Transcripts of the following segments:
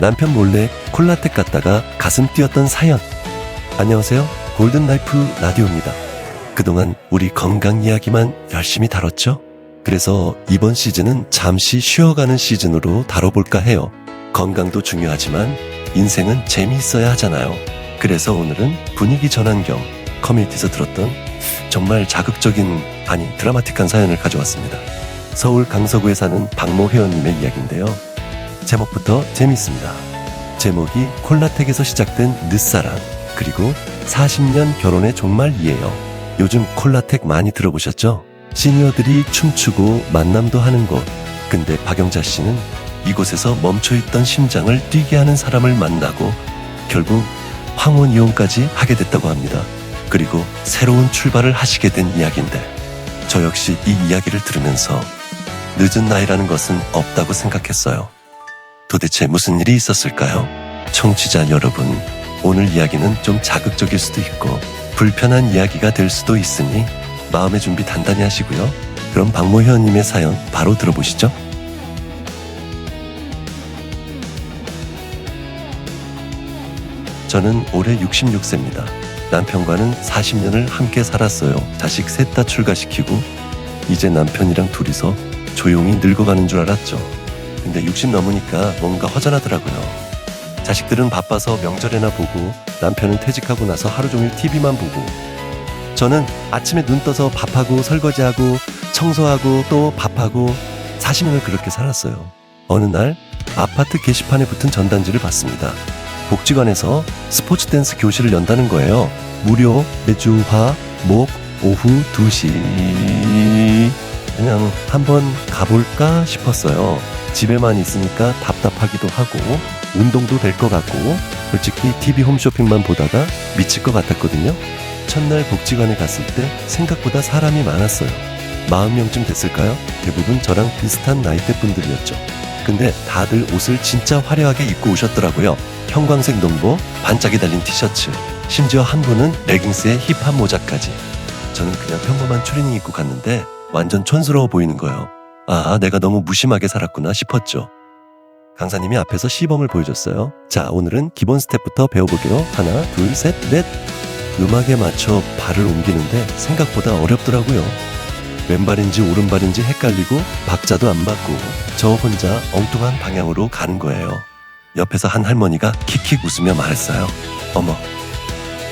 남편 몰래 콜라텍 갔다가 가슴 뛰었던 사연. 안녕하세요. 골든라이프 라디오입니다. 그동안 우리 건강 이야기만 열심히 다뤘죠? 그래서 이번 시즌은 잠시 쉬어가는 시즌으로 다뤄볼까 해요. 건강도 중요하지만 인생은 재미있어야 하잖아요. 그래서 오늘은 분위기 전환 겸 커뮤니티에서 들었던 정말 자극적인, 드라마틱한 사연을 가져왔습니다. 서울 강서구에 사는 박모 회원님의 이야기인데요. 제목부터 재미있습니다. 제목이 콜라텍에서 시작된 늦사랑, 그리고 40년 결혼의 종말이에요. 요즘 콜라텍 많이 들어보셨죠? 시니어들이 춤추고 만남도 하는 곳. 근데 박영자 씨는 이곳에서 멈춰있던 심장을 뛰게 하는 사람을 만나고 결국 황혼 이혼까지 하게 됐다고 합니다. 그리고 새로운 출발을 하시게 된 이야기인데, 저 역시 이 이야기를 들으면서 늦은 나이라는 것은 없다고 생각했어요. 도대체 무슨 일이 있었을까요? 청취자 여러분, 오늘 이야기는 좀 자극적일 수도 있고 불편한 이야기가 될 수도 있으니 마음의 준비 단단히 하시고요. 그럼 박모 회원님의 사연 바로 들어보시죠. 저는 올해 66세입니다. 남편과는 40년을 함께 살았어요. 자식 셋 다 출가시키고 이제 남편이랑 둘이서 조용히 늙어가는 줄 알았죠. 근데 60 넘으니까 뭔가 허전하더라고요. 자식들은 바빠서 명절에나 보고 남편은 퇴직하고 나서 하루 종일 TV만 보고, 저는 아침에 눈 떠서 밥하고 설거지하고 청소하고 또 밥하고 40년을 그렇게 살았어요. 어느 날 아파트 게시판에 붙은 전단지를 봤습니다. 복지관에서 스포츠 댄스 교실을 연다는 거예요. 무료 매주 화, 목, 오후 2시. 그냥 한번 가볼까 싶었어요. 집에만 있으니까 답답하기도 하고 운동도 될 것 같고, 솔직히 TV 홈쇼핑만 보다가 미칠 것 같았거든요. 첫날 복지관에 갔을 때 생각보다 사람이 많았어요. 40명쯤 됐을까요? 대부분 저랑 비슷한 나이대 분들이었죠. 근데 다들 옷을 진짜 화려하게 입고 오셨더라고요. 형광색 농복, 반짝이 달린 티셔츠, 심지어 한 분은 레깅스에 힙합 모자까지. 저는 그냥 평범한 추리닝 입고 갔는데 완전 촌스러워 보이는 거예요. 내가 너무 무심하게 살았구나 싶었죠. 강사님이 앞에서 시범을 보여줬어요. 자, 오늘은 기본 스텝부터 배워보게요. 하나, 둘, 셋, 넷. 음악에 맞춰 발을 옮기는데 생각보다 어렵더라고요. 왼발인지 오른발인지 헷갈리고 박자도 안 받고 저 혼자 엉뚱한 방향으로 가는 거예요. 옆에서 한 할머니가 킥킥 웃으며 말했어요. 어머,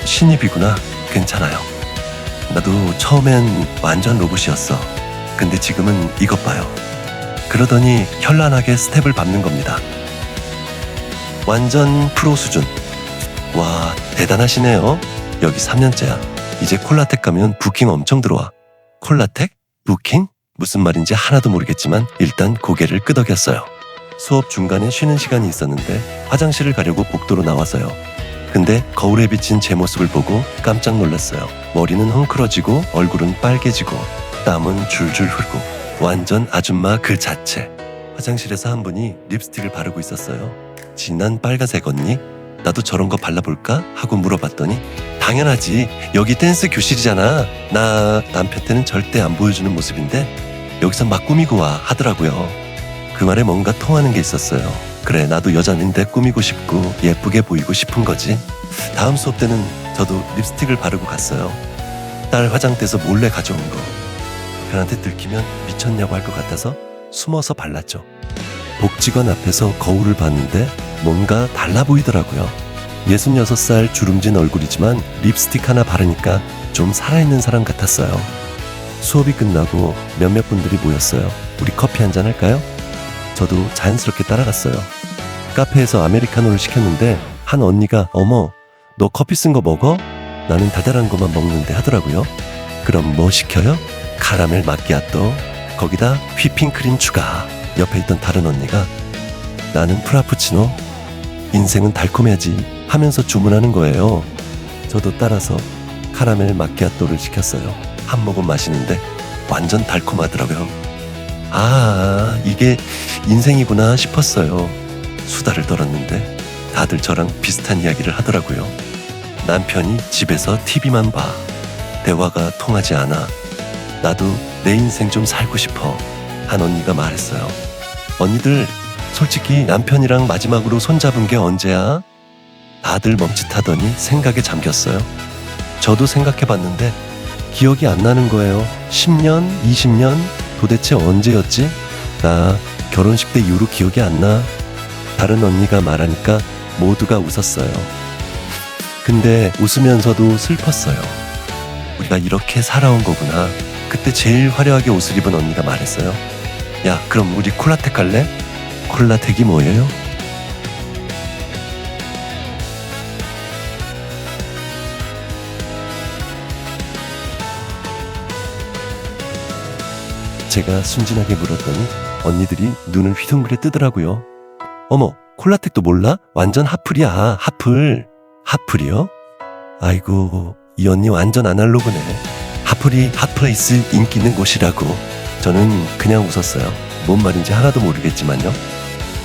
신입이구나. 괜찮아요. 나도 처음엔 완전 로봇이었어. 근데 지금은 이것 봐요. 그러더니 현란하게 스텝을 밟는 겁니다. 완전 프로 수준. 와, 대단하시네요. 여기 3년째야. 이제 콜라텍 가면 부킹 엄청 들어와. 콜라텍? 부킹? 무슨 말인지 하나도 모르겠지만 일단 고개를 끄덕였어요. 수업 중간에 쉬는 시간이 있었는데 화장실을 가려고 복도로 나와서요. 근데 거울에 비친 제 모습을 보고 깜짝 놀랐어요. 머리는 헝클어지고 얼굴은 빨개지고 땀은 줄줄 흐르고 완전 아줌마 그 자체. 화장실에서 한 분이 립스틱을 바르고 있었어요. 진한 빨간색 언니? 나도 저런 거 발라볼까? 하고 물어봤더니 당연하지. 여기 댄스 교실이잖아. 나 남편한테는 절대 안 보여주는 모습인데 여기서 막 꾸미고 와 하더라고요. 그 말에 뭔가 통하는 게 있었어요. 그래, 나도 여자인데 꾸미고 싶고 예쁘게 보이고 싶은 거지. 다음 수업 때는 저도 립스틱을 바르고 갔어요. 딸 화장대에서 몰래 가져온 거. 남편한테 들키면 미쳤냐고 할 것 같아서 숨어서 발랐죠. 복지관 앞에서 거울을 봤는데 뭔가 달라 보이더라고요. 66살 주름진 얼굴이지만 립스틱 하나 바르니까 좀 살아있는 사람 같았어요. 수업이 끝나고 몇몇 분들이 모였어요. 우리 커피 한잔 할까요? 저도 자연스럽게 따라갔어요. 카페에서 아메리카노를 시켰는데 한 언니가 어머, 너 커피 쓴 거 먹어? 나는 달달한 거만 먹는데 하더라고요. 그럼 뭐 시켜요? 카라멜 마끼아또, 거기다 휘핑크림 추가. 옆에 있던 다른 언니가 나는 프라푸치노, 인생은 달콤해야지 하면서 주문하는 거예요. 저도 따라서 카라멜 마끼아또를 시켰어요. 한 모금 마시는데 완전 달콤하더라고요. 이게 인생이구나 싶었어요. 수다를 떨었는데 다들 저랑 비슷한 이야기를 하더라고요. 남편이 집에서 TV만 봐. 대화가 통하지 않아. 나도 내 인생 좀 살고 싶어. 한 언니가 말했어요. 언니들 솔직히 남편이랑 마지막으로 손잡은 게 언제야? 다들 멈칫하더니 생각에 잠겼어요. 저도 생각해봤는데 기억이 안 나는 거예요. 10년? 20년? 도대체 언제였지? 나 결혼식 때 이후로 기억이 안 나. 다른 언니가 말하니까 모두가 웃었어요. 근데 웃으면서도 슬펐어요. 우리가 이렇게 살아온 거구나. 그때 제일 화려하게 옷을 입은 언니가 말했어요. 야, 그럼 우리 콜라텍 갈래? 콜라텍이 뭐예요? 제가 순진하게 물었더니 언니들이 눈을 휘둥그레 뜨더라고요. 어머, 콜라텍도 몰라? 완전 핫플이야, 핫플. 핫플이요? 아이고, 이 언니 완전 아날로그네. 핫플이 핫플레이스 인기 있는 곳이라고. 저는 그냥 웃었어요. 뭔 말인지 하나도 모르겠지만요.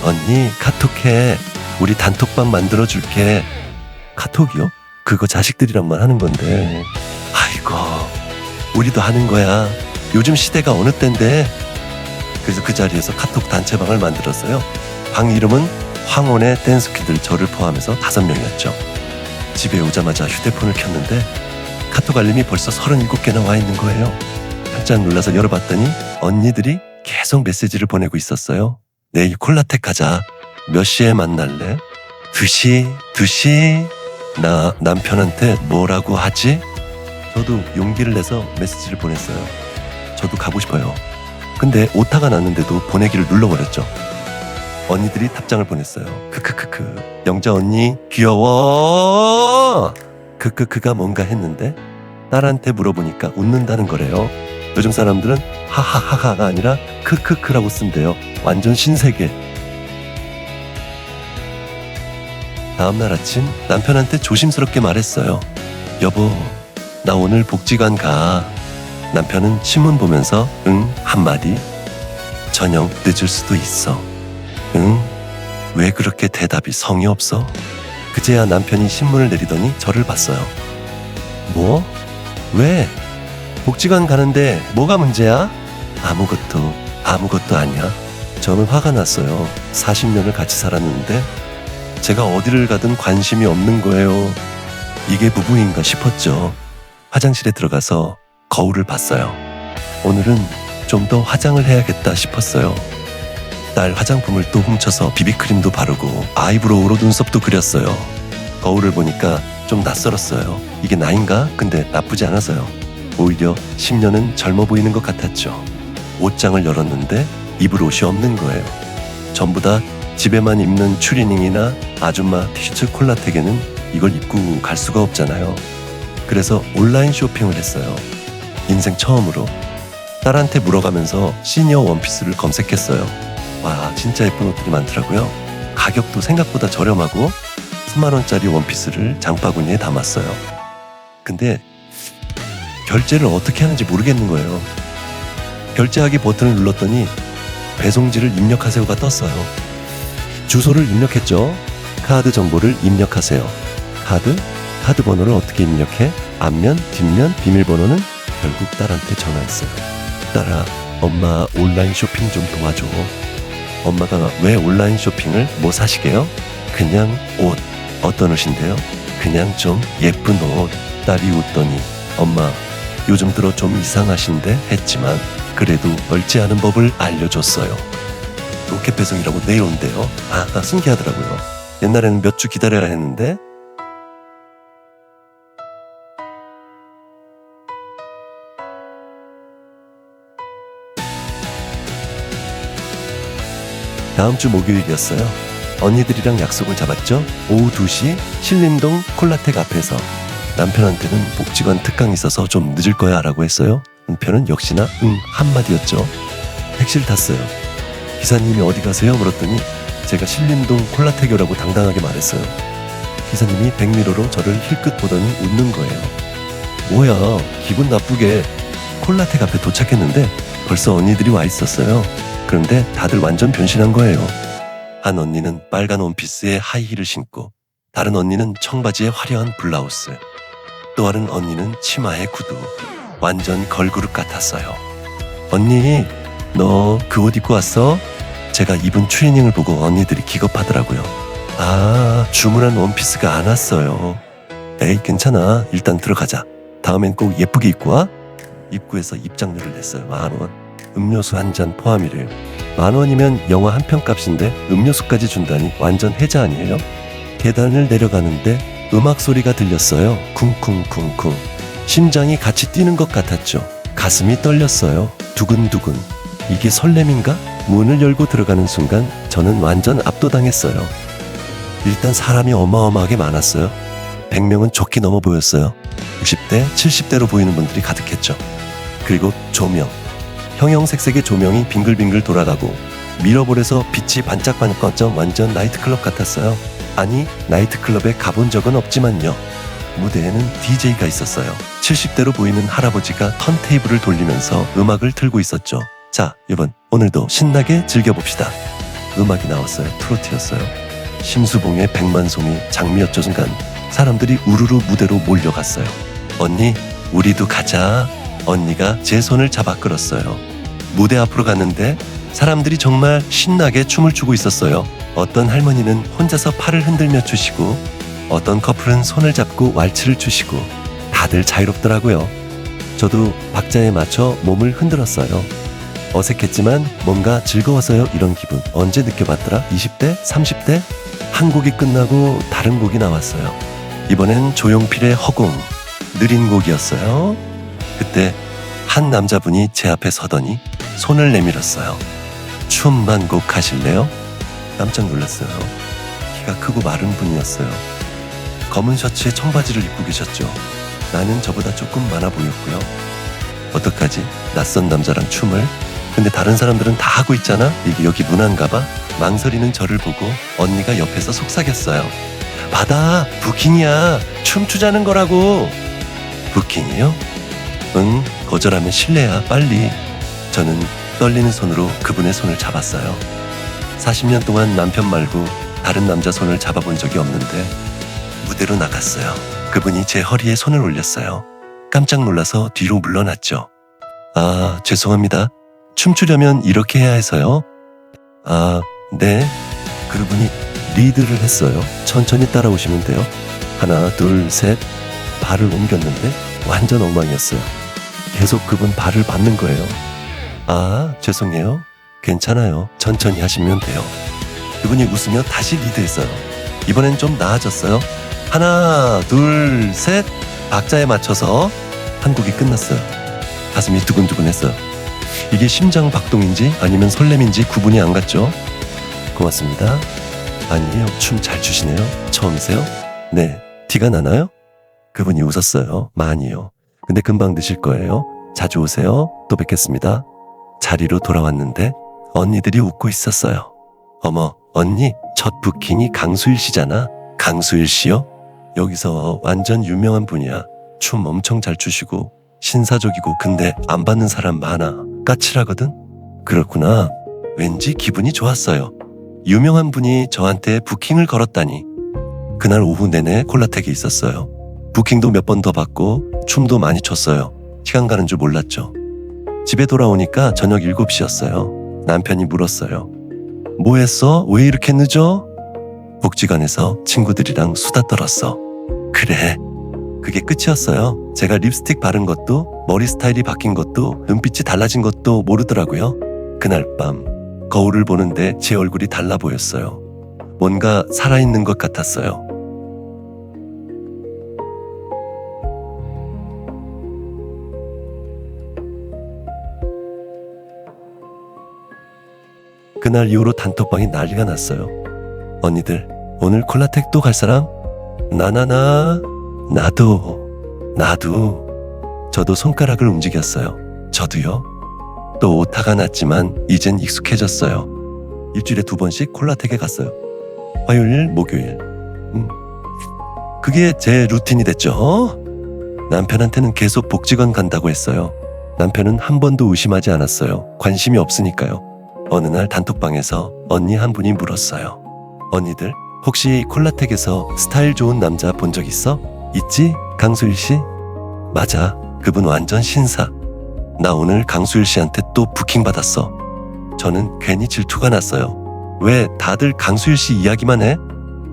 언니, 카톡해. 우리 단톡방 만들어줄게. 카톡이요? 그거 자식들이랑만 하는 건데. 아이고, 우리도 하는 거야. 요즘 시대가 어느 때인데. 그래서 그 자리에서 카톡 단체방을 만들었어요. 방 이름은 황혼의 댄스키들, 저를 포함해서 5명이었죠. 집에 오자마자 휴대폰을 켰는데 카톡 알림이 벌써 37개나 와 있는 거예요. 깜짝 놀라서 열어봤더니 언니들이 계속 메시지를 보내고 있었어요. 내일 콜라텍 가자. 몇 시에 만날래? 2시? 2시? 나 남편한테 뭐라고 하지? 저도 용기를 내서 메시지를 보냈어요. 저도 가고 싶어요. 근데 오타가 났는데도 보내기를 눌러버렸죠. 언니들이 답장을 보냈어요. 크크크크. 영자 언니 귀여워. 크크크가 뭔가 했는데 딸한테 물어보니까 웃는다는 거래요. 요즘 사람들은 하하하하가 아니라 크크크라고 쓴대요. 완전 신세계. 다음날 아침 남편한테 조심스럽게 말했어요. 여보, 나 오늘 복지관 가. 남편은 신문 보면서 응 한마디. 저녁 늦을 수도 있어. 응? 왜 그렇게 대답이 성의 없어? 그제야 남편이 신문을 내리더니 저를 봤어요. 뭐? 왜? 복지관 가는데 뭐가 문제야? 아무것도 아니야. 저는 화가 났어요. 40년을 같이 살았는데 제가 어디를 가든 관심이 없는 거예요. 이게 부부인가 싶었죠. 화장실에 들어가서 거울을 봤어요. 오늘은 좀 더 화장을 해야겠다 싶었어요. 딸 화장품을 또 훔쳐서 비비크림도 바르고 아이브로우로 눈썹도 그렸어요. 거울을 보니까 좀 낯설었어요. 이게 나인가? 근데 나쁘지 않아서요. 오히려 10년은 젊어 보이는 것 같았죠. 옷장을 열었는데 입을 옷이 없는 거예요. 전부 다 집에만 입는 추리닝이나 아줌마 티셔츠 콜라텍에는 이걸 입고 갈 수가 없잖아요. 그래서 온라인 쇼핑을 했어요. 인생 처음으로. 딸한테 물어가면서 시니어 원피스를 검색했어요. 와, 진짜 예쁜 옷들이 많더라고요. 가격도 생각보다 저렴하고 3만원짜리 원피스를 장바구니에 담았어요. 근데 결제를 어떻게 하는지 모르겠는 거예요. 결제하기 버튼을 눌렀더니 배송지를 입력하세요가 떴어요. 주소를 입력했죠. 카드 정보를 입력하세요. 카드 번호를 어떻게 입력해? 앞면, 뒷면, 비밀번호는 결국 딸한테 전화했어요. 딸아, 엄마 온라인 쇼핑 좀 도와줘. 엄마가 왜 온라인 쇼핑을 뭐 사시게요? 그냥 옷. 어떤 옷인데요? 그냥 좀 예쁜 옷. 딸이 웃더니 엄마 요즘 들어 좀 이상하신데 했지만 그래도 멀지 않은 법을 알려줬어요. 로켓 배송이라고 내일 온대요. 신기하더라고요. 옛날에는 몇 주 기다려야 했는데. 다음 주 목요일이었어요. 언니들이랑 약속을 잡았죠. 오후 2시 신림동 콜라텍 앞에서. 남편한테는 복지관 특강이 있어서 좀 늦을 거야 라고 했어요. 남편은 역시나 응 한마디였죠. 택시를 탔어요. 기사님이 어디 가세요? 물었더니 제가 신림동 콜라텍이라고 당당하게 말했어요. 기사님이 백미러로 저를 힐끗 보더니 웃는 거예요. 뭐야, 기분 나쁘게. 콜라텍 앞에 도착했는데 벌써 언니들이 와 있었어요. 그런데 다들 완전 변신한 거예요. 한 언니는 빨간 원피스에 하이힐을 신고, 다른 언니는 청바지에 화려한 블라우스, 또 다른 언니는 치마에 구두. 완전 걸그룹 같았어요. 언니, 너 그 옷 입고 왔어? 제가 입은 추리닝을 보고 언니들이 기겁하더라고요. 아, 주문한 원피스가 안 왔어요. 에이, 괜찮아. 일단 들어가자. 다음엔 꼭 예쁘게 입고 와. 입구에서 입장료를 냈어요. 10,000원. 음료수 한 잔 포함이래요. 10,000원이면 영화 한 편 값인데 음료수까지 준다니 완전 혜자 아니에요? 계단을 내려가는데 음악 소리가 들렸어요. 쿵쿵쿵쿵. 심장이 같이 뛰는 것 같았죠. 가슴이 떨렸어요. 두근두근. 이게 설렘인가? 문을 열고 들어가는 순간 저는 완전 압도당했어요. 일단 사람이 어마어마하게 많았어요. 100명은 좋게 넘어 보였어요. 60대, 70대로 보이는 분들이 가득했죠. 그리고 조명. 형형색색의 조명이 빙글빙글 돌아가고 미러볼에서 빛이 반짝반짝 꺼져 완전 나이트클럽 같았어요. 아니, 나이트클럽에 가본 적은 없지만요. 무대에는 DJ가 있었어요. 70대로 보이는 할아버지가 턴테이블을 돌리면서 음악을 틀고 있었죠. 자, 여러분, 오늘도 신나게 즐겨봅시다. 음악이 나왔어요. 트로트였어요. 심수봉의 백만송이 장미였죠. 순간 사람들이 우르르 무대로 몰려갔어요. 언니, 우리도 가자. 언니가 제 손을 잡아 끌었어요. 무대 앞으로 갔는데 사람들이 정말 신나게 춤을 추고 있었어요. 어떤 할머니는 혼자서 팔을 흔들며 추시고 어떤 커플은 손을 잡고 왈츠를 추시고 다들 자유롭더라고요. 저도 박자에 맞춰 몸을 흔들었어요. 어색했지만 뭔가 즐거워서요. 이런 기분 언제 느껴봤더라? 20대? 30대? 한 곡이 끝나고 다른 곡이 나왔어요. 이번엔 조용필의 허공. 느린 곡이었어요. 그때 한 남자분이 제 앞에 서더니 손을 내밀었어요. 춤 한 곡 하실래요? 깜짝 놀랐어요. 키가 크고 마른 분이었어요. 검은 셔츠에 청바지를 입고 계셨죠. 나는 저보다 조금 많아 보였고요. 어떡하지? 낯선 남자랑 춤을? 근데 다른 사람들은 다 하고 있잖아? 이게 여기 문화인가 봐? 망설이는 저를 보고 언니가 옆에서 속삭였어요. 받아! 부킹이야! 춤추자는 거라고! 부킹이요? 응, 거절하면 실례야. 빨리. 저는 떨리는 손으로 그분의 손을 잡았어요. 40년 동안 남편 말고 다른 남자 손을 잡아본 적이 없는데 무대로 나갔어요. 그분이 제 허리에 손을 올렸어요. 깜짝 놀라서 뒤로 물러났죠. 아, 죄송합니다. 춤추려면 이렇게 해야 해서요. 아, 네. 그분이 리드를 했어요. 천천히 따라오시면 돼요. 하나, 둘, 셋. 발을 옮겼는데 완전 엉망이었어요. 계속 그분 발을 받는 거예요. 아, 죄송해요. 괜찮아요. 천천히 하시면 돼요. 그분이 웃으며 다시 리드했어요. 이번엔 좀 나아졌어요. 하나, 둘, 셋. 박자에 맞춰서 한 곡이 끝났어요. 가슴이 두근두근했어요. 이게 심장 박동인지 아니면 설렘인지 구분이 안 갔죠? 고맙습니다. 아니에요. 춤 잘 추시네요. 처음이세요? 네. 티가 나나요? 그분이 웃었어요. 많이요. 근데 금방 늦을 거예요. 자주 오세요. 또 뵙겠습니다. 자리로 돌아왔는데 언니들이 웃고 있었어요. 어머, 언니, 첫 부킹이 강수일 씨잖아. 강수일 씨요? 여기서 완전 유명한 분이야. 춤 엄청 잘 추시고 신사적이고 근데 안 받는 사람 많아. 까칠하거든? 그렇구나. 왠지 기분이 좋았어요. 유명한 분이 저한테 부킹을 걸었다니. 그날 오후 내내 콜라텍에 있었어요. 부킹도 몇 번 더 받고 춤도 많이 췄어요. 시간 가는 줄 몰랐죠. 집에 돌아오니까 저녁 7시였어요. 남편이 물었어요. 뭐 했어? 왜 이렇게 늦어? 복지관에서 친구들이랑 수다 떨었어. 그래. 그게 끝이었어요. 제가 립스틱 바른 것도 머리 스타일이 바뀐 것도 눈빛이 달라진 것도 모르더라고요. 그날 밤 거울을 보는데 제 얼굴이 달라 보였어요. 뭔가 살아있는 것 같았어요. 그날 이후로 단톡방이 난리가 났어요. 언니들, 오늘 콜라텍 또 갈 사람? 나도. 저도 손가락을 움직였어요. 저도요. 또 오타가 났지만 이젠 익숙해졌어요. 일주일에 2번씩 콜라텍에 갔어요. 화요일, 목요일. 그게 제 루틴이 됐죠. 남편한테는 계속 복지관 간다고 했어요. 남편은 한 번도 의심하지 않았어요. 관심이 없으니까요. 어느 날 단톡방에서 언니 한 분이 물었어요. 언니들, 혹시 콜라텍에서 스타일 좋은 남자 본 적 있어? 있지? 강수일 씨? 맞아. 그분 완전 신사. 나 오늘 강수일 씨한테 또 부킹 받았어. 저는 괜히 질투가 났어요. 왜 다들 강수일 씨 이야기만 해?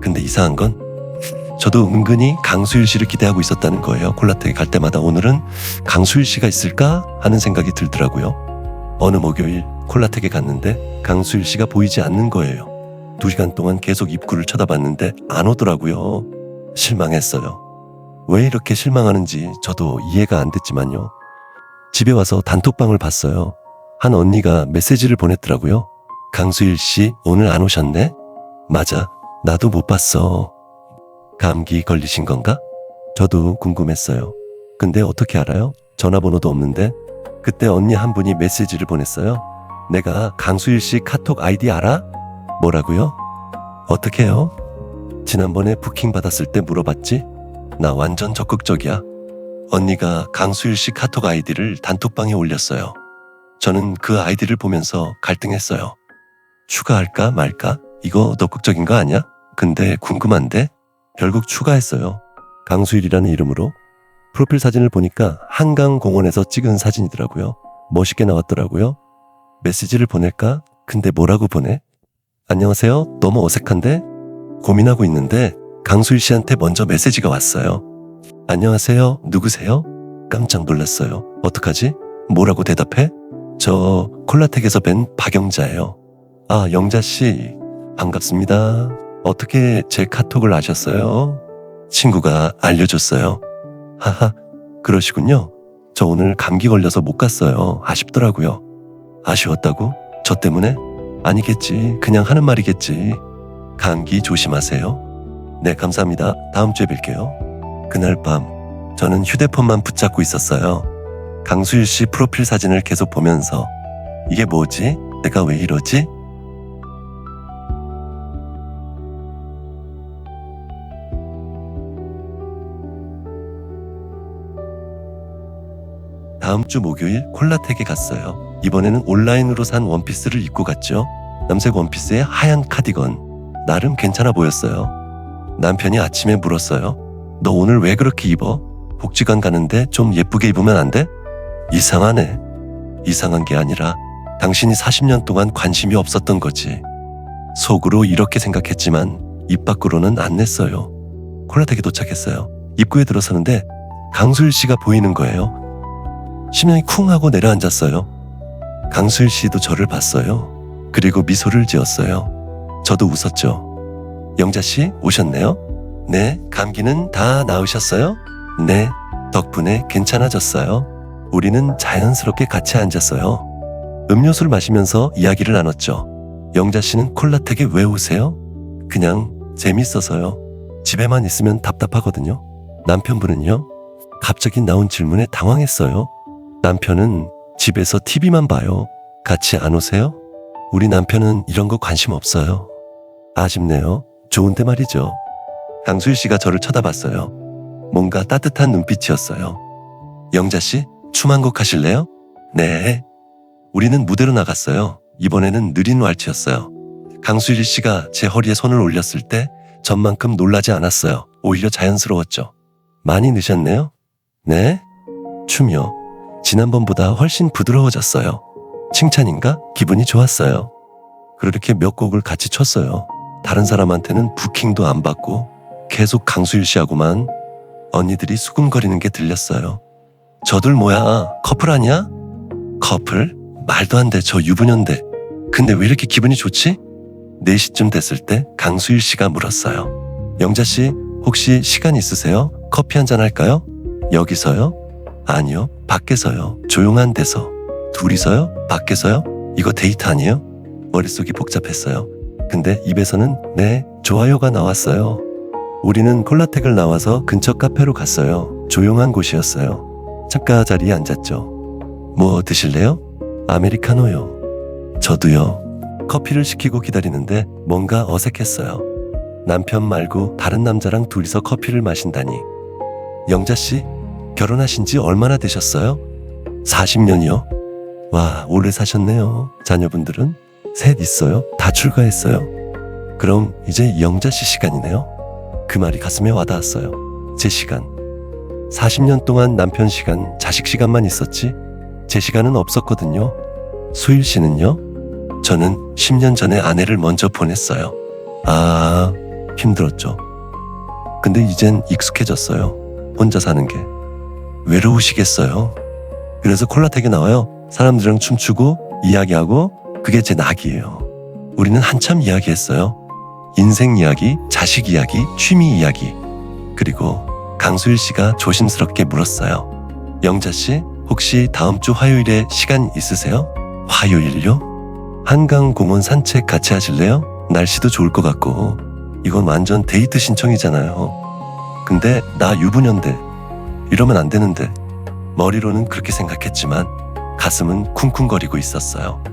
근데 이상한 건 저도 은근히 강수일 씨를 기대하고 있었다는 거예요. 콜라텍에 갈 때마다 오늘은 강수일 씨가 있을까 하는 생각이 들더라고요. 어느 목요일 콜라텍에 갔는데 강수일 씨가 보이지 않는 거예요. 2시간 동안 계속 입구를 쳐다봤는데 안 오더라고요. 실망했어요. 왜 이렇게 실망하는지 저도 이해가 안 됐지만요. 집에 와서 단톡방을 봤어요. 한 언니가 메시지를 보냈더라고요. 강수일 씨 오늘 안 오셨네? 맞아, 나도 못 봤어. 감기 걸리신 건가? 저도 궁금했어요. 근데 어떻게 알아요? 전화번호도 없는데. 그때 언니 한 분이 메시지를 보냈어요. 내가 강수일 씨 카톡 아이디 알아? 뭐라고요? 어떻게 해요? 지난번에 부킹 받았을 때 물어봤지? 나 완전 적극적이야. 언니가 강수일 씨 카톡 아이디를 단톡방에 올렸어요. 저는 그 아이디를 보면서 갈등했어요. 추가할까 말까? 이거 적극적인 거 아니야? 근데 궁금한데? 결국 추가했어요. 강수일이라는 이름으로. 프로필 사진을 보니까 한강공원에서 찍은 사진이더라고요. 멋있게 나왔더라고요. 메시지를 보낼까? 근데 뭐라고 보내? 안녕하세요. 너무 어색한데? 고민하고 있는데 강수일 씨한테 먼저 메시지가 왔어요. 안녕하세요. 누구세요? 깜짝 놀랐어요. 어떡하지? 뭐라고 대답해? 저 콜라텍에서 뵌 박영자예요. 아, 영자씨. 반갑습니다. 어떻게 제 카톡을 아셨어요? 친구가 알려줬어요. 하하, 그러시군요. 저 오늘 감기 걸려서 못 갔어요. 아쉽더라고요. 아쉬웠다고? 저 때문에? 아니겠지. 그냥 하는 말이겠지. 감기 조심하세요. 네, 감사합니다. 다음 주에 뵐게요. 그날 밤 저는 휴대폰만 붙잡고 있었어요. 강수일 씨 프로필 사진을 계속 보면서 이게 뭐지? 내가 왜 이러지? 다음 주 목요일 콜라텍에 갔어요. 이번에는 온라인으로 산 원피스를 입고 갔죠. 남색 원피스에 하얀 카디건. 나름 괜찮아 보였어요. 남편이 아침에 물었어요. 너 오늘 왜 그렇게 입어? 복지관 가는데 좀 예쁘게 입으면 안 돼? 이상하네. 이상한 게 아니라 당신이 40년 동안 관심이 없었던 거지. 속으로 이렇게 생각했지만 입 밖으로는 안 냈어요. 콜라텍에 도착했어요. 입구에 들어서는데 강수일 씨가 보이는 거예요. 심장이 쿵 하고 내려앉았어요. 강수일 씨도 저를 봤어요. 그리고 미소를 지었어요. 저도 웃었죠. 영자씨 오셨네요? 네, 감기는 다 나으셨어요? 네, 덕분에 괜찮아졌어요. 우리는 자연스럽게 같이 앉았어요. 음료수를 마시면서 이야기를 나눴죠. 영자씨는 콜라텍에 왜 오세요? 그냥 재밌어서요. 집에만 있으면 답답하거든요. 남편분은요? 갑자기 나온 질문에 당황했어요. 남편은 집에서 TV만 봐요. 같이 안 오세요? 우리 남편은 이런 거 관심 없어요. 아쉽네요. 좋은데 말이죠. 강수일 씨가 저를 쳐다봤어요. 뭔가 따뜻한 눈빛이었어요. 영자씨, 춤 한 곡 하실래요? 네. 우리는 무대로 나갔어요. 이번에는 느린 왈츠였어요. 강수일 씨가 제 허리에 손을 올렸을 때 전만큼 놀라지 않았어요. 오히려 자연스러웠죠. 많이 늦었네요? 네. 춤이요. 지난번보다 훨씬 부드러워졌어요. 칭찬인가? 기분이 좋았어요. 그렇게 몇 곡을 같이 췄어요. 다른 사람한테는 부킹도 안 받고 계속 강수일 씨하고만. 언니들이 수군거리는 게 들렸어요. 저들 뭐야? 커플 아니야? 커플? 말도 안 돼. 저 유부녀인데. 근데 왜 이렇게 기분이 좋지? 4시쯤 됐을 때 강수일 씨가 물었어요. 영자씨, 혹시 시간 있으세요? 커피 한잔 할까요? 여기서요? 아니요, 밖에서요. 조용한 데서. 둘이서요? 밖에서요? 이거 데이트 아니에요? 머릿속이 복잡했어요. 근데 입에서는 네, 좋아요가 나왔어요. 우리는 콜라텍을 나와서 근처 카페로 갔어요. 조용한 곳이었어요. 창가 자리에 앉았죠. 뭐 드실래요? 아메리카노요. 저도요. 커피를 시키고 기다리는데 뭔가 어색했어요. 남편 말고 다른 남자랑 둘이서 커피를 마신다니. 영자씨, 결혼하신 지 얼마나 되셨어요? 40년이요. 와, 오래 사셨네요. 자녀분들은? 셋 있어요. 다 출가했어요. 그럼 이제 영자씨 시간이네요. 그 말이 가슴에 와닿았어요. 제 시간. 40년 동안 남편 시간, 자식 시간만 있었지 제 시간은 없었거든요. 수일 씨는요? 저는 10년 전에 아내를 먼저 보냈어요. 아, 힘들었죠. 근데 이젠 익숙해졌어요. 혼자 사는 게. 외로우시겠어요. 그래서 콜라텍에 나와요. 사람들이랑 춤추고 이야기하고 그게 제 낙이에요. 우리는 한참 이야기했어요. 인생 이야기, 자식 이야기, 취미 이야기. 그리고 강수일 씨가 조심스럽게 물었어요. 영자 씨, 혹시 다음 주 화요일에 시간 있으세요? 화요일요? 한강공원 산책 같이 하실래요? 날씨도 좋을 것 같고. 이건 완전 데이트 신청이잖아요. 근데 나 유부녀인데 이러면 안 되는데. 머리로는 그렇게 생각했지만 가슴은 쿵쿵거리고 있었어요.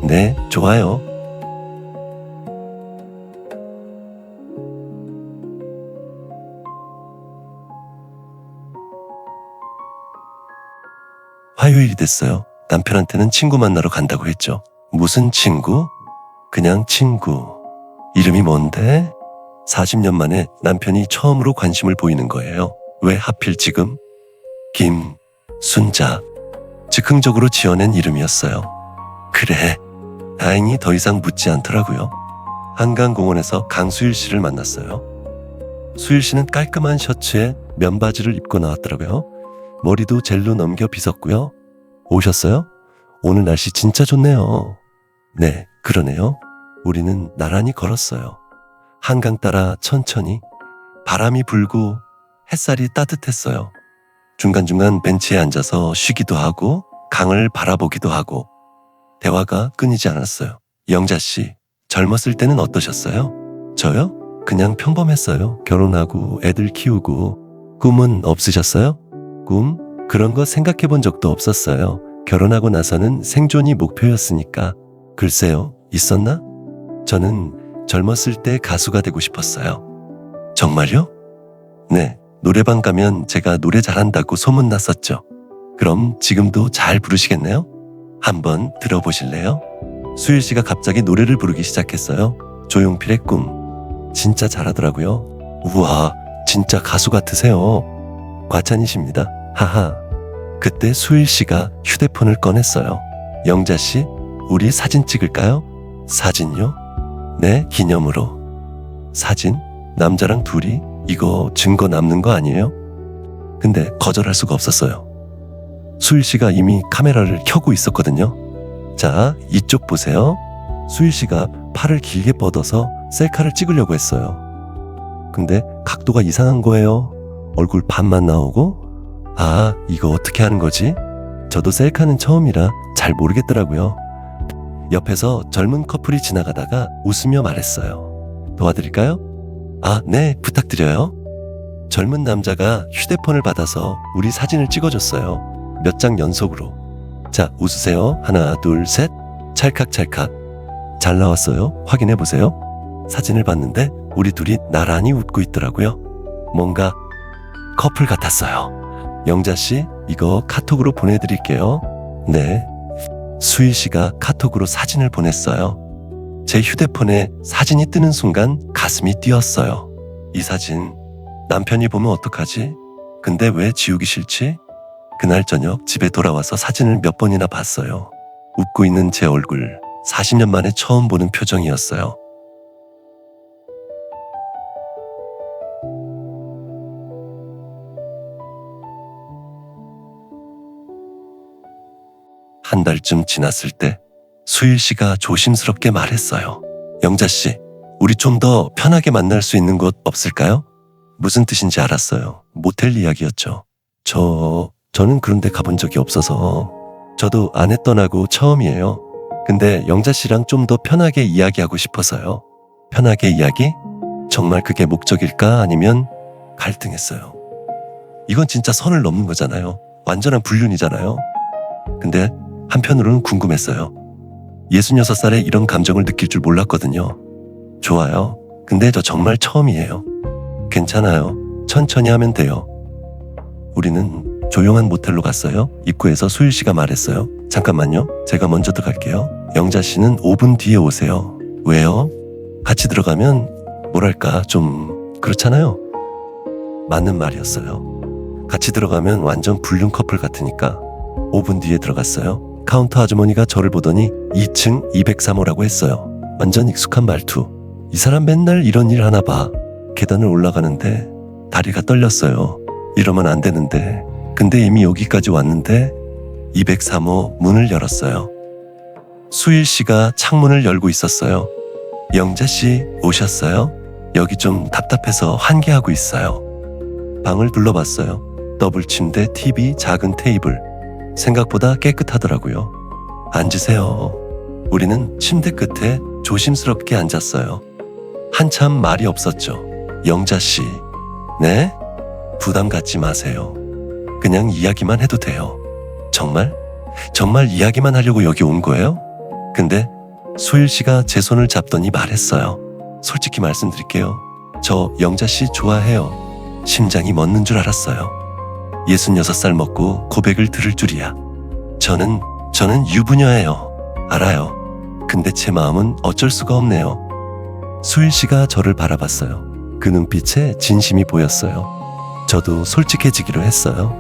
네, 좋아요. 화요일이 됐어요. 남편한테는 친구 만나러 간다고 했죠. 무슨 친구? 그냥 친구. 이름이 뭔데? 40년 만에 남편이 처음으로 관심을 보이는 거예요. 왜 하필 지금? 김순자. 즉흥적으로 지어낸 이름이었어요. 그래. 다행히 더 이상 묻지 않더라고요. 한강공원에서 강수일 씨를 만났어요. 수일 씨는 깔끔한 셔츠에 면바지를 입고 나왔더라고요. 머리도 젤로 넘겨 빗었고요. 오셨어요? 오늘 날씨 진짜 좋네요. 네, 그러네요. 우리는 나란히 걸었어요. 한강 따라 천천히. 바람이 불고 햇살이 따뜻했어요. 중간중간 벤치에 앉아서 쉬기도 하고 강을 바라보기도 하고. 대화가 끊이지 않았어요. 영자 씨, 젊었을 때는 어떠셨어요? 저요? 그냥 평범했어요. 결혼하고 애들 키우고. 꿈은 없으셨어요? 꿈? 그런 거 생각해 본 적도 없었어요. 결혼하고 나서는 생존이 목표였으니까. 글쎄요, 있었나? 저는 젊었을 때 가수가 되고 싶었어요. 정말요? 네, 노래방 가면 제가 노래 잘한다고 소문났었죠. 그럼 지금도 잘 부르시겠네요? 한번 들어보실래요? 수일 씨가 갑자기 노래를 부르기 시작했어요. 조용필의 꿈. 진짜 잘하더라고요. 우와, 진짜 가수 같으세요. 과찬이십니다. 하하. 그때 수일 씨가 휴대폰을 꺼냈어요. 영자 씨, 우리 사진 찍을까요? 사진요? 네, 기념으로. 사진? 남자랑 둘이? 이거 증거 남는 거 아니에요? 근데 거절할 수가 없었어요. 수일 씨가 이미 카메라를 켜고 있었거든요. 자, 이쪽 보세요. 수일 씨가 팔을 길게 뻗어서 셀카를 찍으려고 했어요. 근데 각도가 이상한 거예요. 얼굴 반만 나오고. 아, 이거 어떻게 하는 거지? 저도 셀카는 처음이라 잘 모르겠더라고요. 옆에서 젊은 커플이 지나가다가 웃으며 말했어요. 도와드릴까요? 아, 네, 부탁드려요. 젊은 남자가 휴대폰을 받아서 우리 사진을 찍어줬어요. 몇 장 연속으로. 자, 웃으세요. 하나, 둘, 셋. 찰칵찰칵. 잘 나왔어요. 확인해 보세요. 사진을 봤는데 우리 둘이 나란히 웃고 있더라고요. 뭔가 커플 같았어요. 영자 씨, 이거 카톡으로 보내드릴게요. 네. 수일 씨가 카톡으로 사진을 보냈어요. 제 휴대폰에 사진이 뜨는 순간 가슴이 뛰었어요. 이 사진 남편이 보면 어떡하지? 근데 왜 지우기 싫지? 그날 저녁 집에 돌아와서 사진을 몇 번이나 봤어요. 웃고 있는 제 얼굴, 40년 만에 처음 보는 표정이었어요. 한 달쯤 지났을 때 수일 씨가 조심스럽게 말했어요. 영자 씨, 우리 좀 더 편하게 만날 수 있는 곳 없을까요? 무슨 뜻인지 알았어요. 모텔 이야기였죠. 저는 그런 데 가본 적이 없어서. 저도 아내 떠나고 처음이에요. 근데 영자 씨랑 좀 더 편하게 이야기하고 싶어서요. 편하게 이야기? 정말 그게 목적일까? 아니면 갈등했어요. 이건 진짜 선을 넘는 거잖아요. 완전한 불륜이잖아요. 근데 한편으로는 궁금했어요. 66살에 이런 감정을 느낄 줄 몰랐거든요. 좋아요. 근데 저 정말 처음이에요. 괜찮아요. 천천히 하면 돼요. 우리는 조용한 모텔로 갔어요. 입구에서 수일 씨가 말했어요. 잠깐만요. 제가 먼저 들어갈게요. 영자 씨는 5분 뒤에 오세요. 왜요? 같이 들어가면 뭐랄까 좀 그렇잖아요. 맞는 말이었어요. 같이 들어가면 완전 불륜 커플 같으니까. 5분 뒤에 들어갔어요. 카운터 아주머니가 저를 보더니 2층 203호라고 했어요. 완전 익숙한 말투. 이 사람 맨날 이런 일 하나 봐. 계단을 올라가는데 다리가 떨렸어요. 이러면 안 되는데. 근데 이미 여기까지 왔는데 203호 문을 열었어요. 수일 씨가 창문을 열고 있었어요. 영자 씨 오셨어요? 여기 좀 답답해서 환기하고 있어요. 방을 둘러봤어요. 더블 침대, TV, 작은 테이블. 생각보다 깨끗하더라고요. 앉으세요. 우리는 침대 끝에 조심스럽게 앉았어요. 한참 말이 없었죠. 영자 씨. 네? 부담 갖지 마세요. 그냥 이야기만 해도 돼요. 정말? 정말 이야기만 하려고 여기 온 거예요? 근데 수일 씨가 제 손을 잡더니 말했어요. 솔직히 말씀드릴게요. 저 영자 씨 좋아해요. 심장이 멎는 줄 알았어요. 66살 먹고 고백을 들을 줄이야. 저는 유부녀예요. 알아요. 근데 제 마음은 어쩔 수가 없네요. 수일 씨가 저를 바라봤어요. 그 눈빛에 진심이 보였어요. 저도 솔직해지기로 했어요.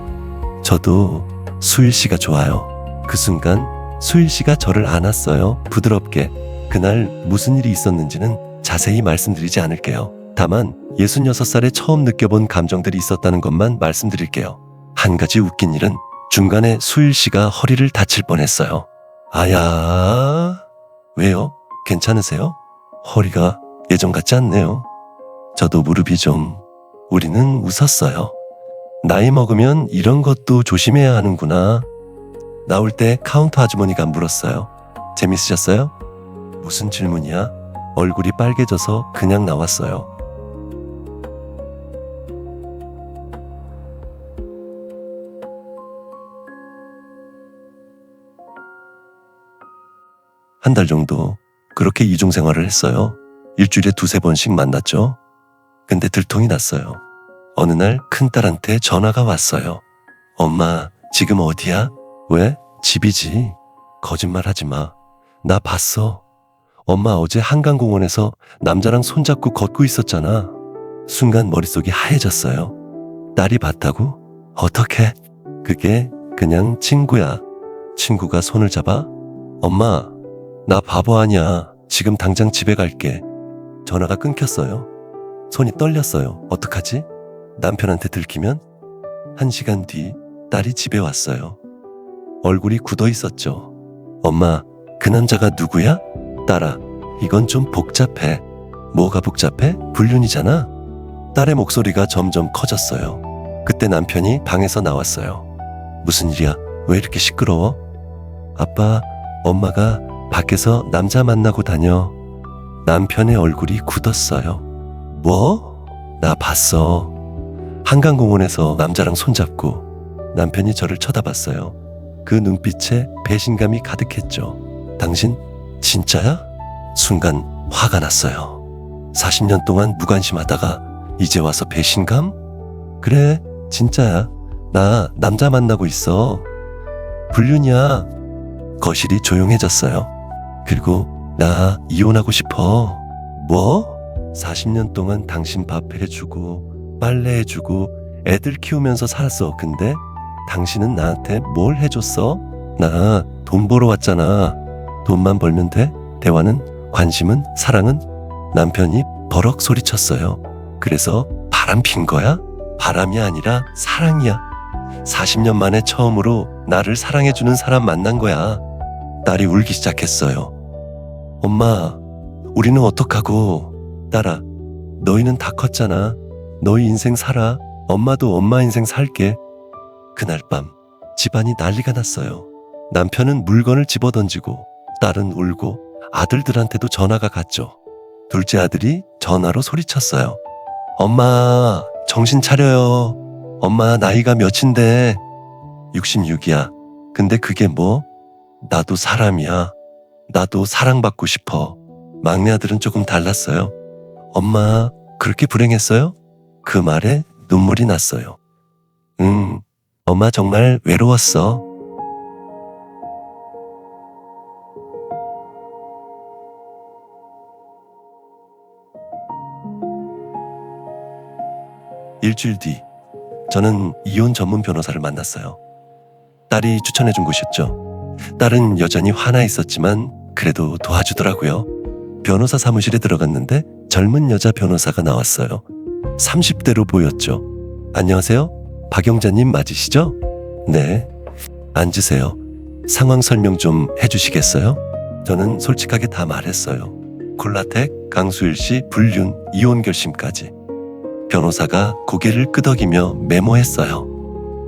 저도 수일 씨가 좋아요. 그 순간 수일 씨가 저를 안았어요. 부드럽게. 그날 무슨 일이 있었는지는 자세히 말씀드리지 않을게요. 다만 66살에 처음 느껴본 감정들이 있었다는 것만 말씀드릴게요. 한 가지 웃긴 일은 중간에 수일 씨가 허리를 다칠 뻔했어요. 아야, 왜요? 괜찮으세요? 허리가 예전 같지 않네요. 저도 무릎이 좀... 우리는 웃었어요. 나이 먹으면 이런 것도 조심해야 하는구나. 나올 때 카운터 아주머니가 물었어요. 재밌으셨어요? 무슨 질문이야? 얼굴이 빨개져서 그냥 나왔어요. 한 달 정도 그렇게 이중생활을 했어요. 일주일에 2-3번씩 만났죠. 근데 들통이 났어요. 어느 날 큰딸한테 전화가 왔어요. 엄마, 지금 어디야? 왜? 집이지. 거짓말 하지 마. 나 봤어. 엄마 어제 한강공원에서 남자랑 손잡고 걷고 있었잖아. 순간 머릿속이 하얘졌어요. 딸이 봤다고? 어떡해? 그게 그냥 친구야. 친구가 손을 잡아? 엄마, 나 바보 아니야. 지금 당장 집에 갈게. 전화가 끊겼어요. 손이 떨렸어요. 어떡하지? 남편한테 들키면? 1시간 뒤 딸이 집에 왔어요. 얼굴이 굳어 있었죠. 엄마, 그 남자가 누구야? 딸아, 이건 좀 복잡해. 뭐가 복잡해? 불륜이잖아. 딸의 목소리가 점점 커졌어요. 그때 남편이 방에서 나왔어요. 무슨 일이야? 왜 이렇게 시끄러워? 아빠, 엄마가 밖에서 남자 만나고 다녀. 남편의 얼굴이 굳었어요. 뭐? 나 봤어. 한강공원에서 남자랑 손잡고. 남편이 저를 쳐다봤어요. 그 눈빛에 배신감이 가득했죠. 당신 진짜야? 순간 화가 났어요. 40년 동안 무관심하다가 이제 와서 배신감? 그래, 진짜야. 나 남자 만나고 있어. 불륜이야. 거실이 조용해졌어요. 그리고 나 이혼하고 싶어. 뭐? 40년 동안 당신 밥 해주고 빨래해주고 애들 키우면서 살았어. 근데 당신은 나한테 뭘 해줬어? 나 돈 벌어 왔잖아. 돈만 벌면 돼? 대화는, 관심은, 사랑은? 남편이 버럭 소리쳤어요. 그래서 바람 핀 거야? 바람이 아니라 사랑이야. 40년 만에 처음으로 나를 사랑해주는 사람 만난 거야. 딸이 울기 시작했어요. 엄마, 우리는 어떡하고? 딸아, 너희는 다 컸잖아. 너희 인생 살아. 엄마도 엄마 인생 살게. 그날 밤 집안이 난리가 났어요. 남편은 물건을 집어던지고 딸은 울고 아들들한테도 전화가 갔죠. 둘째 아들이 전화로 소리쳤어요. 엄마, 정신 차려요. 엄마 나이가 몇인데? 66이야. 근데 그게 뭐? 나도 사람이야. 나도 사랑받고 싶어. 막내 아들은 조금 달랐어요. 엄마, 그렇게 불행했어요? 그 말에 눈물이 났어요. 엄마 정말 외로웠어. 일주일 뒤, 저는 이혼 전문 변호사를 만났어요. 딸이 추천해준 곳이었죠. 딸은 여전히 화나 있었지만 그래도 도와주더라고요. 변호사 사무실에 들어갔는데 젊은 여자 변호사가 나왔어요. 30대로 보였죠. 안녕하세요. 박영자님 맞으시죠? 네. 앉으세요. 상황 설명 좀 해주시겠어요? 저는 솔직하게 다 말했어요. 콜라텍, 강수일 씨 불륜, 이혼 결심까지. 변호사가 고개를 끄덕이며 메모했어요.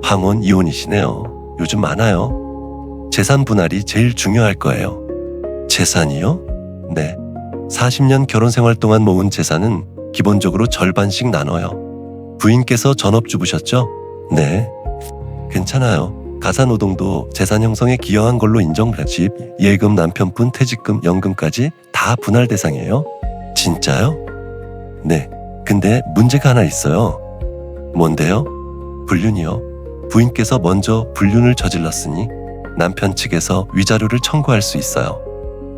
황혼 이혼이시네요. 요즘 많아요. 재산 분할이 제일 중요할 거예요. 재산이요? 네. 40년 결혼 생활 동안 모은 재산은 기본적으로 절반씩 나눠요. 부인께서 전업주부셨죠? 네. 괜찮아요. 가사노동도 재산 형성에 기여한 걸로 인정돼. 집, 예금, 남편분, 퇴직금, 연금까지 다 분할 대상이에요. 진짜요? 네. 근데 문제가 하나 있어요. 뭔데요? 불륜이요. 부인께서 먼저 불륜을 저질렀으니 남편 측에서 위자료를 청구할 수 있어요.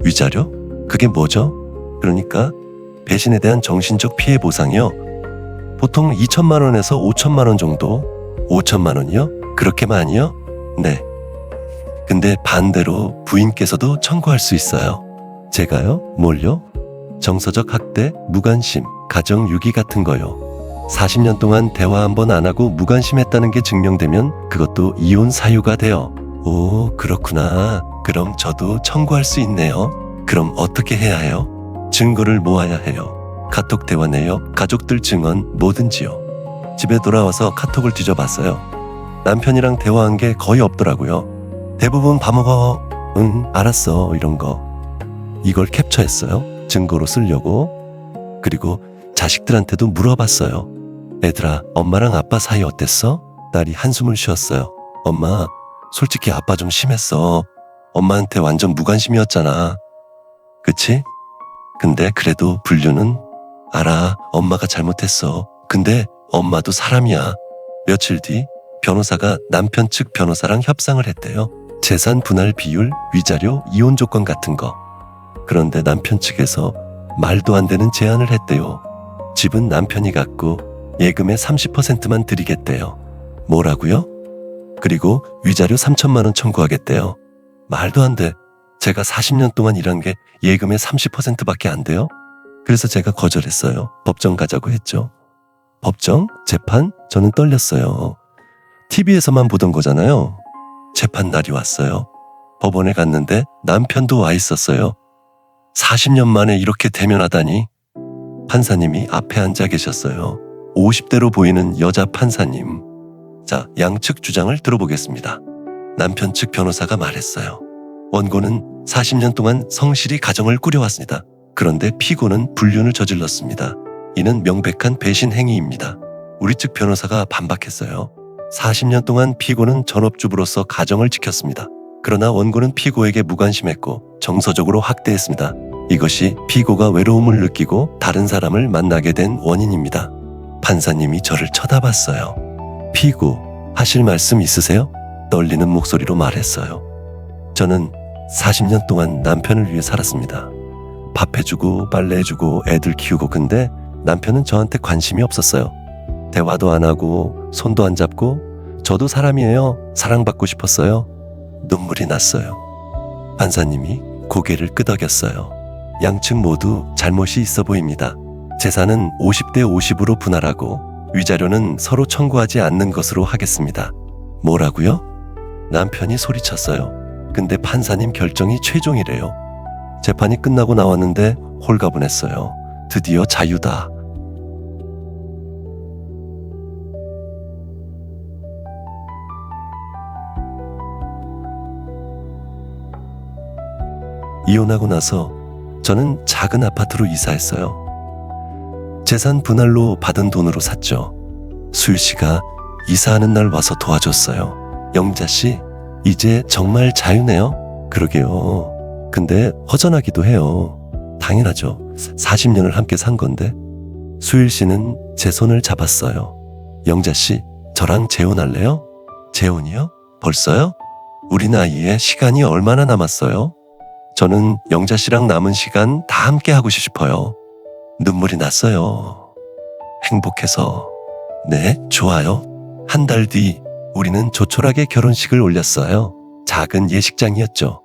위자료? 그게 뭐죠? 그러니까 배신에 대한 정신적 피해 보상이요. 보통 2천만 원에서 5천만 원 정도. 5천만 원이요? 그렇게 많이요? 네. 근데 반대로 부인께서도 청구할 수 있어요. 제가요? 뭘요? 정서적 학대, 무관심, 가정 유기 같은 거요. 40년 동안 대화 한 번 안 하고 무관심했다는 게 증명되면 그것도 이혼 사유가 돼요. 오, 그렇구나. 그럼 저도 청구할 수 있네요. 그럼 어떻게 해야 해요? 증거를 모아야 해요. 카톡 대화 내역, 가족들 증언, 뭐든지요. 집에 돌아와서 카톡을 뒤져봤어요. 남편이랑 대화한 게 거의 없더라고요. 대부분 밥 먹어. 응, 알았어. 이런 거. 이걸 캡처했어요. 증거로 쓰려고. 그리고 자식들한테도 물어봤어요. 애들아, 엄마랑 아빠 사이 어땠어? 딸이 한숨을 쉬었어요. 엄마, 솔직히 아빠 좀 심했어. 엄마한테 완전 무관심이었잖아. 그치? 근데 그래도 불륜은 알아. 엄마가 잘못했어. 근데 엄마도 사람이야. 며칠 뒤 변호사가 남편 측 변호사랑 협상을 했대요. 재산 분할 비율, 위자료, 이혼 조건 같은 거. 그런데 남편 측에서 말도 안 되는 제안을 했대요. 집은 남편이 갖고 예금의 30%만 드리겠대요. 뭐라고요? 그리고 위자료 3천만 원 청구하겠대요. 말도 안 돼. 제가 40년 동안 일한 게 예금의 30%밖에 안 돼요? 그래서 제가 거절했어요. 법정 가자고 했죠. 법정? 재판? 저는 떨렸어요. TV에서만 보던 거잖아요. 재판 날이 왔어요. 법원에 갔는데 남편도 와 있었어요. 40년 만에 이렇게 대면하다니. 판사님이 앞에 앉아 계셨어요. 50대로 보이는 여자 판사님. 자, 양측 주장을 들어보겠습니다. 남편 측 변호사가 말했어요. 원고는 40년 동안 성실히 가정을 꾸려왔습니다. 그런데 피고는 불륜을 저질렀습니다. 이는 명백한 배신 행위입니다. 우리 측 변호사가 반박했어요. 40년 동안 피고는 전업주부로서 가정을 지켰습니다. 그러나 원고는 피고에게 무관심했고 정서적으로 학대했습니다. 이것이 피고가 외로움을 느끼고 다른 사람을 만나게 된 원인입니다. 판사님이 저를 쳐다봤어요. 피고, 하실 말씀 있으세요? 떨리는 목소리로 말했어요. 저는 40년 동안 남편을 위해 살았습니다. 밥 해주고 빨래 해주고 애들 키우고. 근데 남편은 저한테 관심이 없었어요. 대화도 안 하고 손도 안 잡고. 저도 사람이에요. 사랑받고 싶었어요. 눈물이 났어요. 판사님이 고개를 끄덕였어요. 양측 모두 잘못이 있어 보입니다. 재산은 50대 50으로 분할하고 위자료는 서로 청구하지 않는 것으로 하겠습니다. 뭐라고요? 남편이 소리쳤어요. 근데 판사님 결정이 최종이래요. 재판이 끝나고 나왔는데 홀가분했어요. 드디어 자유다. 이혼하고 나서 저는 작은 아파트로 이사했어요. 재산 분할로 받은 돈으로 샀죠. 수일 씨가 이사하는 날 와서 도와줬어요. 영자 씨, 이제 정말 자유네요. 그러게요. 근데 허전하기도 해요. 당연하죠. 40년을 함께 산 건데. 수일 씨는 제 손을 잡았어요. 영자 씨, 저랑 재혼할래요? 재혼이요? 벌써요? 우리 나이에 시간이 얼마나 남았어요? 저는 영자 씨랑 남은 시간 다 함께 하고 싶어요. 눈물이 났어요. 행복해서. 네, 좋아요. 한 달 뒤 우리는 조촐하게 결혼식을 올렸어요. 작은 예식장이었죠.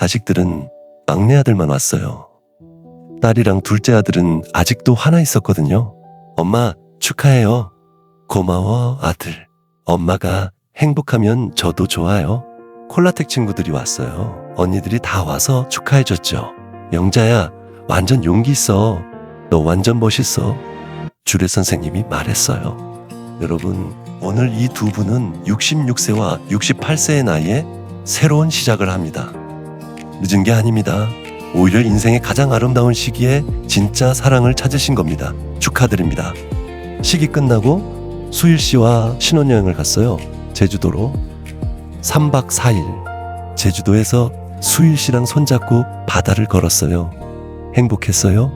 자식들은 막내 아들만 왔어요. 딸이랑 둘째 아들은 아직도 화나 있었거든요. 엄마, 축하해요. 고마워, 아들. 엄마가 행복하면 저도 좋아요. 콜라텍 친구들이 왔어요. 언니들이 다 와서 축하해줬죠. 영자야, 완전 용기 있어. 너 완전 멋있어. 주례 선생님이 말했어요. 여러분, 오늘 이 두 분은 66세와 68세의 나이에 새로운 시작을 합니다. 늦은 게 아닙니다. 오히려 인생의 가장 아름다운 시기에 진짜 사랑을 찾으신 겁니다. 축하드립니다. 시기 끝나고 수일 씨와 신혼여행을 갔어요. 제주도로 3박 4일 제주도에서 수일 씨랑 손잡고 바다를 걸었어요. 행복했어요?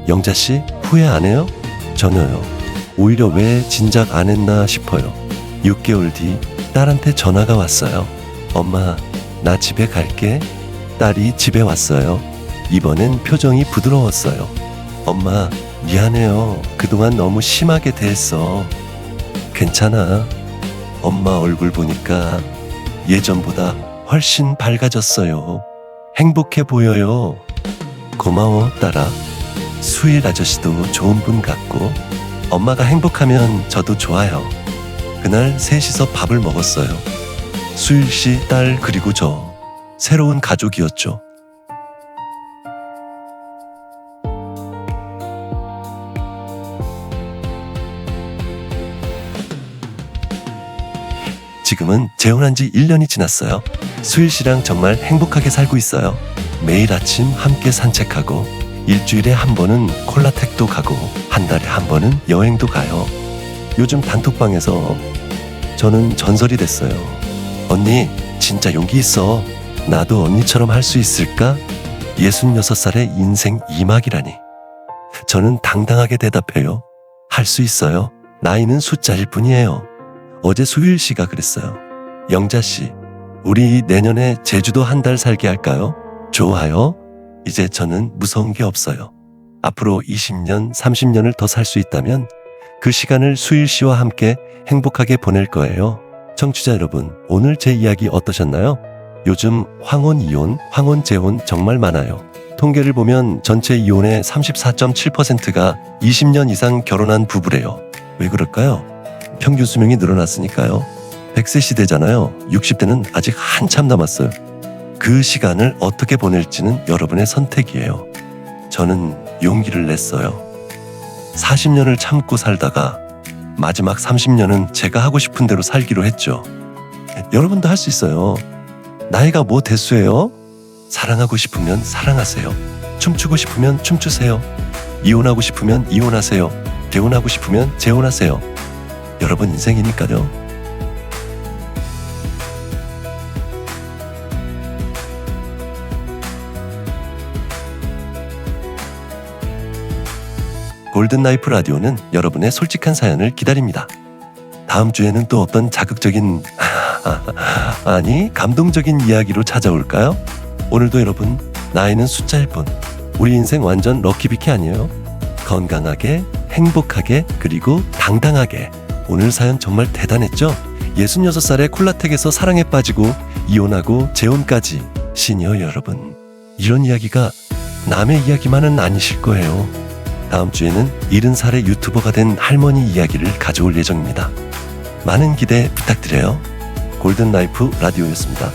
영자 씨 후회 안 해요? 전혀요. 오히려 왜 진작 안 했나 싶어요. 6개월 뒤 딸한테 전화가 왔어요. 엄마, 나 집에 갈게. 딸이 집에 왔어요. 이번엔 표정이 부드러웠어요. 엄마, 미안해요. 그동안 너무 심하게 대했어. 괜찮아. 엄마 얼굴 보니까 예전보다 훨씬 밝아졌어요. 행복해 보여요. 고마워, 딸아. 수일 아저씨도 좋은 분 같고 엄마가 행복하면 저도 좋아요. 그날 셋이서 밥을 먹었어요. 수일 씨, 딸 그리고 저. 새로운 가족이었죠. 지금은 재혼한 지 1년이 지났어요. 수일 씨랑 정말 행복하게 살고 있어요. 매일 아침 함께 산책하고 일주일에 한 번은 콜라텍도 가고 한 달에 한 번은 여행도 가요. 요즘 단톡방에서 저는 전설이 됐어요. 언니, 진짜 용기 있어. 나도 언니처럼 할 수 있을까? 66살의 인생 2막이라니. 저는 당당하게 대답해요. 할 수 있어요. 나이는 숫자일 뿐이에요. 어제 수일 씨가 그랬어요. 영자 씨, 우리 내년에 제주도 한 달 살게 할까요? 좋아요. 이제 저는 무서운 게 없어요. 앞으로 20년, 30년을 더 살 수 있다면 그 시간을 수일 씨와 함께 행복하게 보낼 거예요. 청취자 여러분, 오늘 제 이야기 어떠셨나요? 요즘 황혼 이혼, 황혼 재혼 정말 많아요. 통계를 보면 전체 이혼의 34.7%가 20년 이상 결혼한 부부래요. 왜 그럴까요? 평균 수명이 늘어났으니까요. 100세 시대잖아요. 60대는 아직 한참 남았어요. 그 시간을 어떻게 보낼지는 여러분의 선택이에요. 저는 용기를 냈어요. 40년을 참고 살다가 마지막 30년은 제가 하고 싶은 대로 살기로 했죠. 여러분도 할 수 있어요. 나이가 뭐 대수예요? 사랑하고 싶으면 사랑하세요. 춤추고 싶으면 춤추세요. 이혼하고 싶으면 이혼하세요. 재혼하고 싶으면 재혼하세요. 여러분 인생이니까요. 골든라이프 라디오는 여러분의 솔직한 사연을 기다립니다. 다음 주에는 또 어떤 자극적인 아니 감동적인 이야기로 찾아올까요? 오늘도 여러분, 나이는 숫자일 뿐 우리 인생 완전 럭키비키 아니에요? 건강하게, 행복하게, 그리고 당당하게. 오늘 사연 정말 대단했죠? 66살의 콜라텍에서 사랑에 빠지고 이혼하고 재혼까지. 시니어 여러분, 이런 이야기가 남의 이야기만은 아니실 거예요. 다음 주에는 70살의 유튜버가 된 할머니 이야기를 가져올 예정입니다. 많은 기대 부탁드려요. 골든라이프 라디오였습니다.